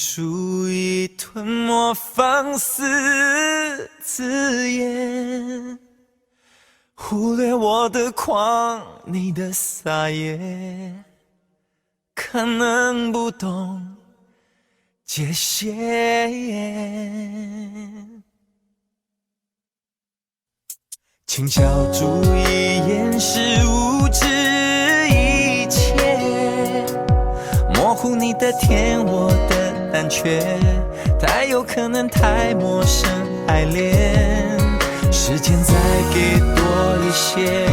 注意吞没放肆字眼，忽略我的狂，你的撒野，可能不懂界限。请小注意掩饰无知一切，模糊你的甜，我的胆怯，太有可能太陌生爱恋。时间再给多一些，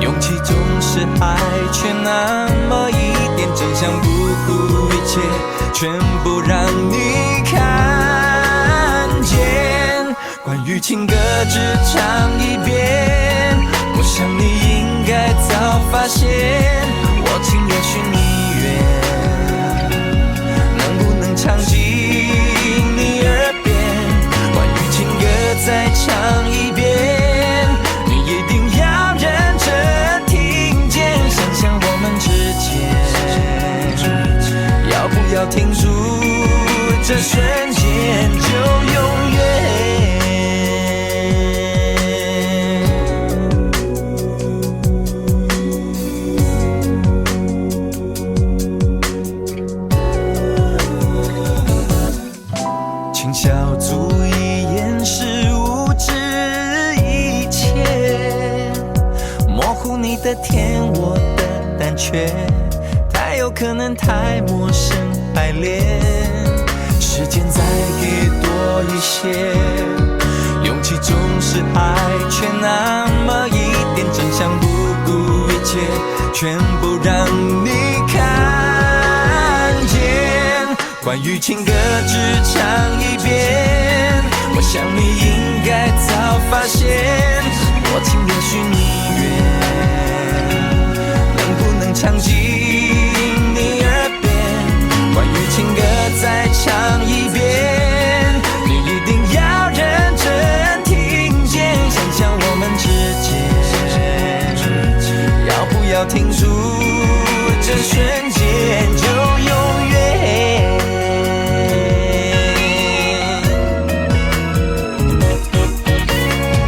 勇气总是爱，却那么一点，真相不顾一切，全部让你看见。关于情歌只唱一遍，我想你应该早发现，我情也许你愿，能不能唱进你耳边？关于情歌再唱一遍，你一定要认真听见，想想我们之间，要不要停住这瞬间就永远？请小注意掩饰无知一切，模糊你的甜，我的胆怯，太有可能太陌生爱恋。时间再给多一些，勇气总是爱，却那么一点，真相不顾一切，全部让你看见。关于情歌只唱一遍，我想你应该早发现，我情也许你愿，能不能唱进你耳边？关于情歌再唱一遍，你一定要认真听见，想想我们之间，要不要停住这瞬间就永远？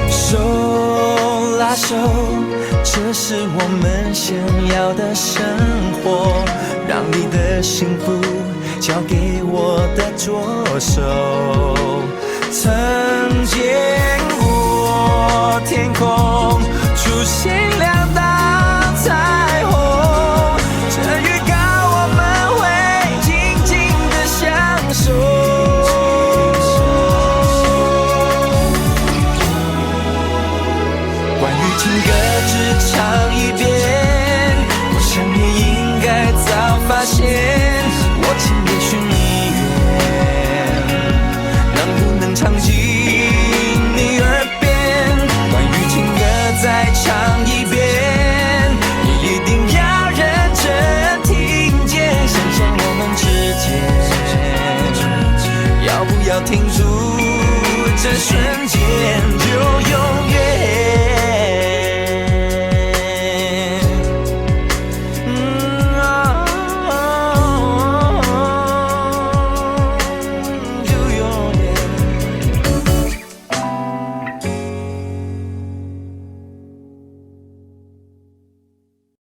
手拉手，这是我们想要的生活，让你的幸福交给我的左手。曾见过天空出现两道彩虹，这预告我们会静静的相守。关于情歌只唱一遍，我想你应该早发现，我情也许你愿，能不能唱进你耳边？关于情歌再唱一遍，你一定要认真听见，想想我们之间，要不要停住这瞬间